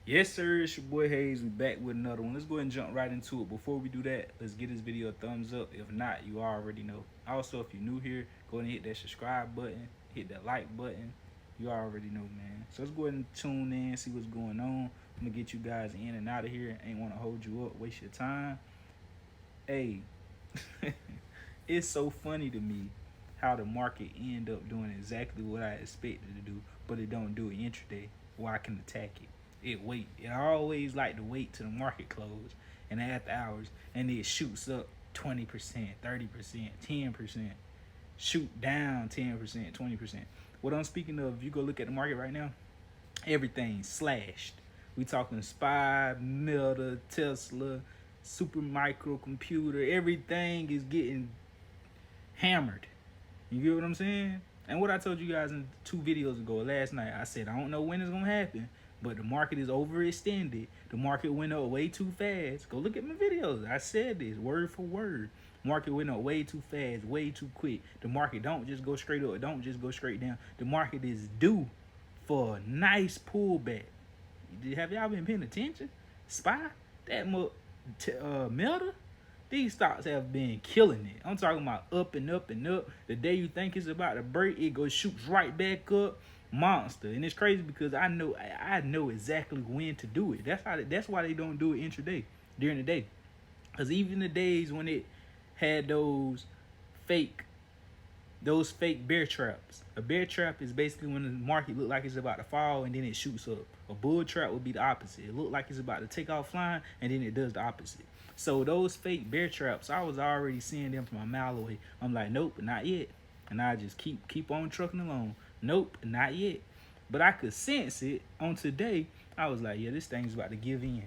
Yes, sir. It's your boy Hayes. We back with another one. Let's go ahead and jump right into it. Before we do that, let's give this video a thumbs up. If not, you already know. Also, if you're new here, go ahead and hit that subscribe button, hit that like button. You already know, man. So let's go ahead and tune in, see what's going on. I'm gonna get you guys in and out of here. Ain't want to hold you up, waste your time. Hey, it's so funny to me how the market end up doing exactly what I expected to do, but it don't do it intraday where I can attack it. It wait. It always like to wait till the market close and after hours, and it shoots up 20%, 30%, 10%, shoot down 10%, 20%. What I'm speaking of, if you go look at the market right now, everything slashed. We talking SPY, Meta, Tesla, super microcomputer. Everything is getting hammered. You get what I'm saying? And what I told you guys in 2 videos ago last night, I said I don't know when it's gonna happen, but the market is overextended. The market went up way too fast. Go look at my videos. I said this word for word. Market went up way too fast, way too quick. The market don't just go straight up, don't just go straight down. The market is due for a nice pullback. Have y'all been paying attention? SPY, that Meta, these stocks have been killing it. I'm talking about up and up and up. The day you think it's about to break, it goes shoots right back up. Monster. And it's crazy because I know exactly when to do it. That's why they don't do it intraday during the day. Because even the days when it had fake those fake bear traps. A bear trap is basically when the market look like it's about to fall and then it shoots up. A bull trap would be the opposite. It look like it's about to take off flying and then it does the opposite. So those fake bear traps, I was already seeing them from a mile away. I'm like, nope, not yet. And I just keep on trucking along. Nope, not yet. But I could sense it on today. I was like, yeah, this thing's about to give in.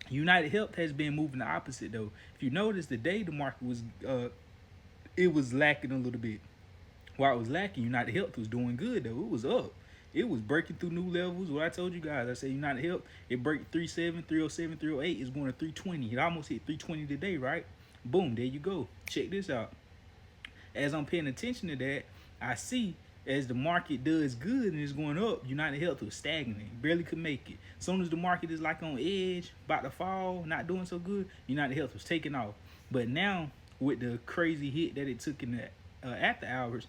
United Health has been moving the opposite though. If you notice, the day the market was it was lacking a little bit. While it was lacking, United Health was doing good though. It was up. It was breaking through new levels. What I told you guys, I said United Health, it break 37, 307, 308 is going to 320. It almost hit 320 today, right? Boom, there you go. Check this out. As I'm paying attention to that, I see as the market does good and is going up, United Health was stagnant, barely could make it. As soon as the market is like on edge, about to fall, not doing so good, United Health was taking off. But now, with the crazy hit that it took in the after hours,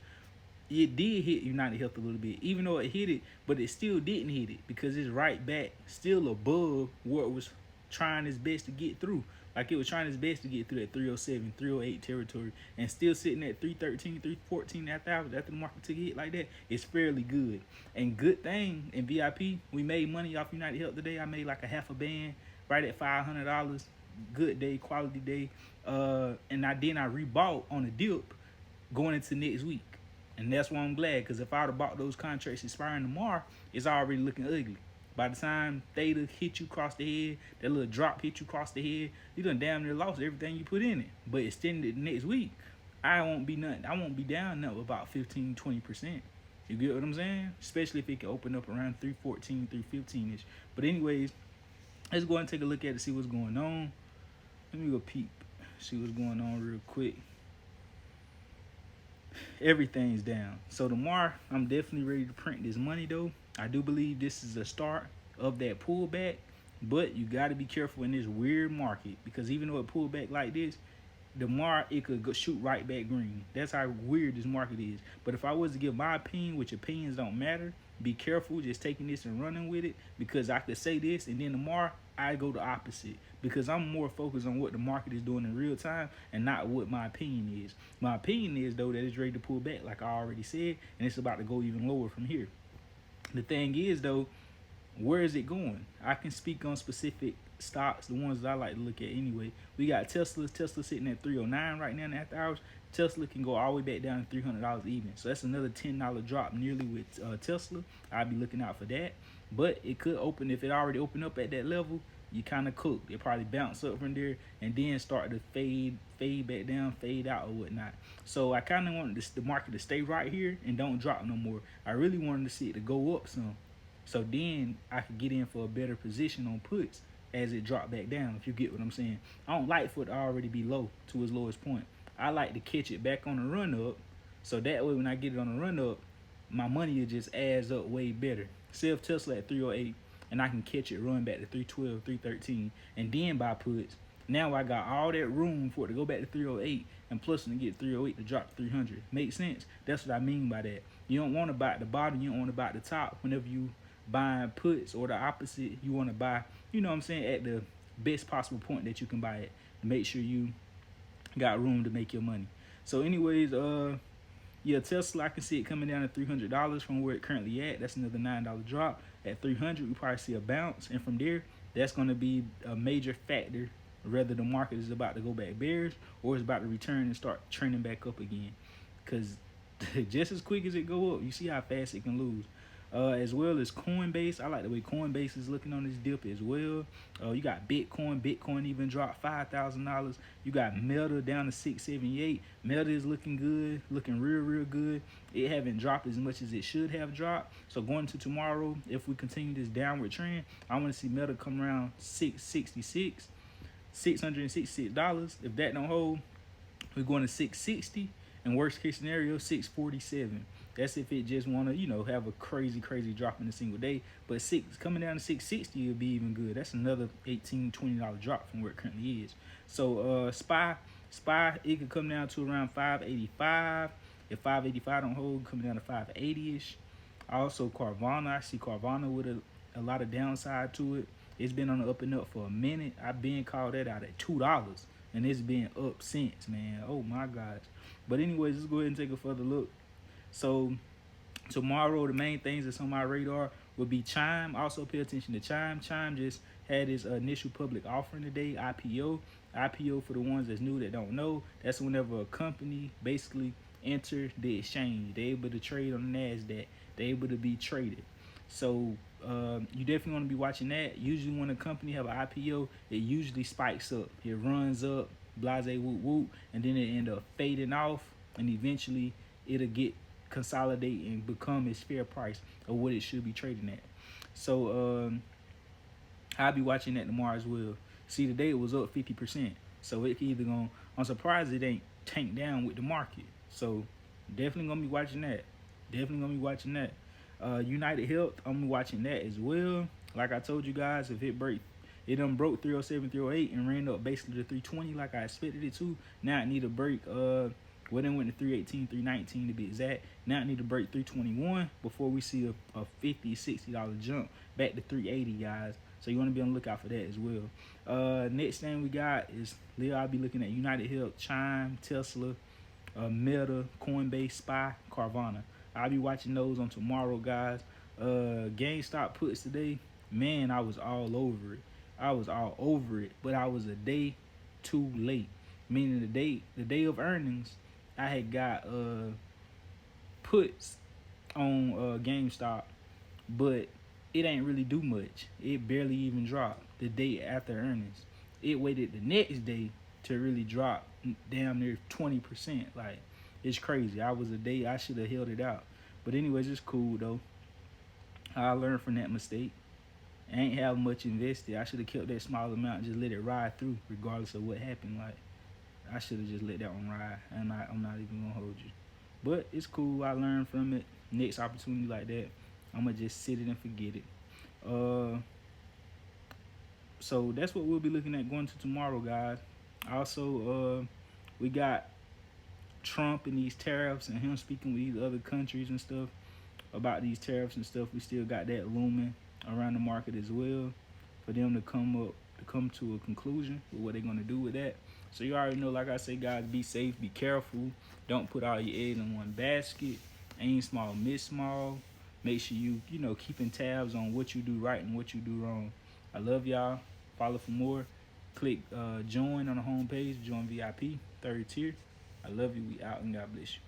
it did hit United Health a little bit, even though it hit it, but it still didn't hit it because it's right back, still above what it was trying its best to get through. Like it was trying its best to get through that 307, 308 territory and still sitting at 313, 314 after the market took a hit like that. It's fairly good. And good thing in VIP, we made money off United Health today. I made like a half a band right at $500. Good day, quality day. And I rebought on a dip going into next week. And that's why I'm glad, because if I would have bought those contracts expiring tomorrow, it's already looking ugly. By the time theta hit you across the head, that little drop hit you across the head, you done damn near lost everything you put in it. But extended next week, I won't be down nothing about 15, 20%. You get what I'm saying? Especially if it can open up around 314, 315-ish. But anyways, let's go and take a look at it, see what's going on. Let me go peep, see what's going on real quick. Everything's down. So tomorrow, I'm definitely ready to print this money though. I do believe this is a start of that pullback, but you got to be careful in this weird market because even though it pulled back like this, tomorrow it could go shoot right back green. That's how weird this market is. But if I was to give my opinion, which opinions don't matter, be careful just taking this and running with it because I could say this and then tomorrow I go the opposite because I'm more focused on what the market is doing in real time and not what my opinion is. My opinion is though that it's ready to pull back like I already said, and it's about to go even lower from here. The thing is though, where is it going? I can speak on specific stocks, the ones that I like to look at anyway. We got Tesla sitting at 309 right now in the after hours. Tesla can go all the way back down to $300 even. So that's another $10 drop nearly with Tesla. I'll be looking out for that. But it could open, if it already opened up at that level, you kind of cooked. It probably bounce up from there and then start to fade back down, fade out or whatnot. So I kind of wanted the market to stay right here and don't drop no more. I really wanted to see it to go up some. So then I could get in for a better position on puts as it dropped back down, if you get what I'm saying. I don't like for it to already be low to its lowest point. I like to catch it back on the run up, so that way when I get it on the run up, my money just adds up way better. Sell Tesla at 308. and I can catch it run back to 312, 313, and then buy puts. Now I got all that room for it to go back to 308, and plus to get 308 to drop to 300. Make sense? That's what I mean by that. You don't want to buy at the bottom, you don't want to buy at the top. Whenever you buying puts, or the opposite, you want to buy, you know what I'm saying, at the best possible point that you can buy it, to make sure you got room to make your money. So anyways, yeah, Tesla, I can see it coming down to $300 from where it currently at. That's another $9 drop. At 300, we probably see a bounce, and from there, that's going to be a major factor whether the market is about to go back bearish or it's about to return and start trending back up again. Because just as quick as it go up, you see how fast it can lose. As well as Coinbase. I like the way Coinbase is looking on this dip as well. You got Bitcoin. Bitcoin even dropped $5,000. You got Meta down to 678. Meta is looking good, looking real good. It haven't dropped as much as it should have dropped. So going to tomorrow, if we continue this downward trend, I want to see Meta come around $666. If that don't hold, we're going to 660, and worst case scenario 647. That's if it just want to, you know, have a crazy drop in a single day. But coming down to 660 will be even good. That's another $18-$20 drop from where it currently is. So SPY, it could come down to around 585. If 585 don't hold, coming down to 580ish. Also Carvana, I see Carvana with a lot of downside to it. It's been on the up and up for a minute. I've been called that out at $2, and it's been up since, man. Oh my gosh. But anyways, let's go ahead and take a further look. So tomorrow, the main things that's on my radar will be Chime. Also pay attention to Chime. Chime just had its initial public offering today, IPO. IPO, for the ones that's new that don't know, that's whenever a company basically enter the exchange. They're able to trade on the NASDAQ. They're able to be traded. So you definitely want to be watching that. Usually when a company have an IPO, it usually spikes up. It runs up, blase whoop whoop, and then it end up fading off, and eventually it'll get consolidate and become its fair price of what it should be trading at. So I'll be watching that tomorrow as well. See, today it was up 50%, so it either gonna, I'm surprised it ain't tanked down with the market. So definitely gonna be watching that. United Health, I'm gonna be watching that as well. Like I told you guys, if it done broke 307, 308 and ran up basically to 320 like I expected it to. Now it need a break. Well, then went to 318, 319 to be exact. Now I need to break 321 before we see a $50, $60 jump back to 380, guys. So you want to be on the lookout for that as well. Next thing we got is, I'll be looking at United Health, Chime, Tesla, Meta, Coinbase, SPY, Carvana. I'll be watching those on tomorrow, guys. GameStop puts today, man, I was all over it. But I was a day too late. Meaning the day of earnings, I had got puts on GameStop, but it ain't really do much. It barely even dropped the day after earnings. It waited the next day to really drop damn near 20%. Like, it's crazy. I should have held it out. But anyways, it's cool though. I learned from that mistake. I ain't have much invested. I should have kept that small amount and just let it ride through regardless of what happened. Like, I should have just let that one ride. I'm not even gonna hold you. But it's cool. I learned from it. Next opportunity like that, I'm gonna just sit it and forget it. So that's what we'll be looking at going to tomorrow, guys. Also, we got Trump and these tariffs, and him speaking with these other countries and stuff about these tariffs and stuff. We still got that looming around the market as well, for them to come to a conclusion with what they're gonna do with that. So you already know, like I say, guys, be safe, be careful. Don't put all your eggs in one basket. Aim small, miss small. Make sure you keeping tabs on what you do right and what you do wrong. I love y'all. Follow for more. Click join on the home page. Join VIP, 3rd tier. I love you. We out, and God bless you.